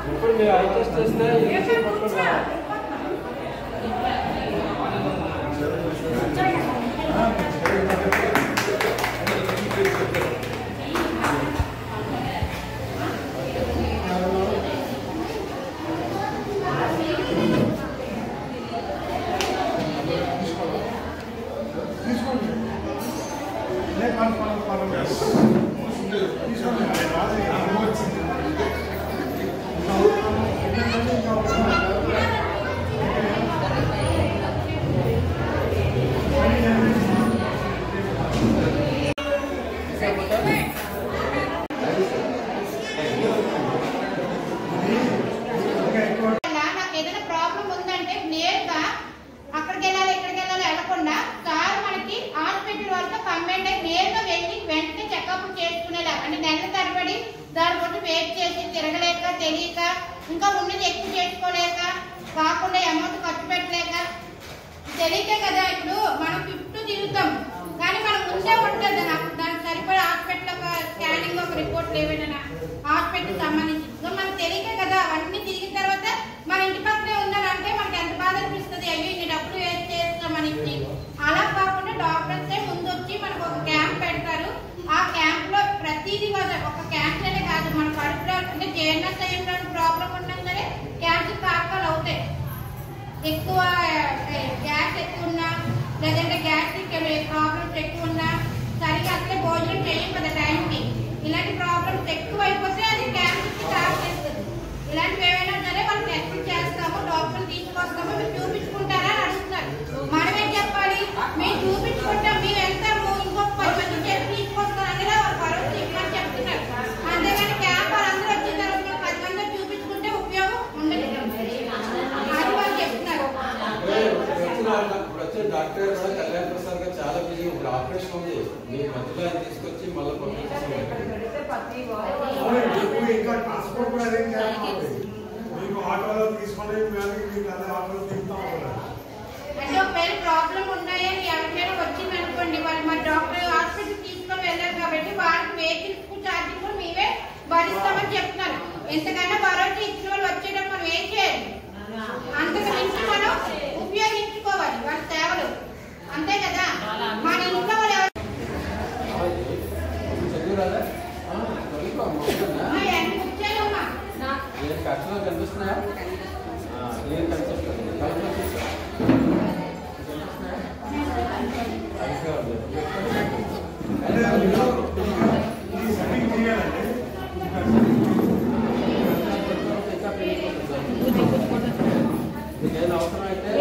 ఇప్పుడు మీరు I test చేస్తే తెలియక ఇంకా ఉన్నది ఎక్కువ చేసుకోలేక కాకుండా అమౌంట్ ఖర్చు పెట్టలేక తెలియకే కదా ఇప్పుడు మనం 50 తిరుగుతాం కానీ మనం ముందే ఉంటుంది దానికి సరిపడా హాస్పిటల్ స్కానింగ్ ఒక రిపోర్ట్ ఏమైనా హాస్పిటల్ సంబంధించి మనకు తెలియకే కదా అవన్నీ తిరిగిన తర్వాత మన ఇంటి పక్కనే ఉండాలంటే మనకి ఎంత బాధ అనిపిస్తుంది. అయ్యో ఇన్ని డబ్బులు వేస్ట్ చేస్తామని. అలా కాకుండా డాక్టర్సే ముందు వచ్చి మనకు ఒక క్యాంప్ పెడతారు. ఆ క్యాంప్ లో ప్రతిదీ ఒక క్యాన్సర్ కాదు మన కడుపులో అంటే జీర్ణశయంలో ప్రాబ్లం ఉన్నా సరే క్యాన్సర్ కారకాలు అవుతాయి. ఎక్కువ గ్యాస్ ఎక్కువ ఉన్నా లేదంటే గ్యాస్ట్రిక్ ప్రాబ్లమ్స్ ఎక్కువ ఉన్నా సరిగ్గా అసలే భోజనం చేయం కదా టైంకి ఇలాంటి ప్రాబ్లమ్స్ ఎక్కువ అయిపోతే అది క్యాన్సర్ కి స్టార్ట్ చేస్తుంది. ఇలాంటివి ఏమైనా సరే వాళ్ళు టెస్టులు చేస్తాము, డాక్టర్లు తీసుకొస్తాము, మీరు చూపించుకుంటారా అని అడుగుతారు. మనమేం చెప్పాలి, మేము చూపించుకుంటాం, మేము వెళ్తాము, ఇంకొక 10 మంది చెప్పి తీసుకొస్తాం అనేది వాళ్ళు భరోసా ఇవ్వమని చెప్తున్నారు. అంతేగాని క్యాంప్ వాళ్ళందరూ వచ్చిన తర్వాత 10 మంది చూపించుకుంటే ఉపయోగం ఉండదు అది వాళ్ళు చెప్తున్నారు. డాక్టర్ కళ్యాణ్ ప్రసాద్ గారు చాలా బిజీ ఇప్పుడు ఆపరేషన్ ఉంది. మీరు మధ్యలో తీసుకొచ్చి మళ్ళీ అంటే ఒకవేళ ప్రాబ్లం ఉన్నాయని ఎవరికైనా వచ్చింది అనుకోండి, వాళ్ళు మా డాక్టర్ హాస్పిటల్ తీసుకొని వెళ్ళారు కాబట్టి వాళ్ళకి వెహికల్స్ ఛార్జీలు కూడా మేమే భరిస్తామని చెప్తున్నారు. ఎంతకన్నా భరోసా ఇచ్చిన వాళ్ళు వచ్చేటప్పుడు మనం ఏం చేయాలి, అంతకు మించి మనం ఉపయోగించుకోవాలి వాళ్ళ సేవలు, అంతే కదా. మన ఇంట్లో వాళ్ళు కనిపిస్తున్నాయా అవసరం అయితే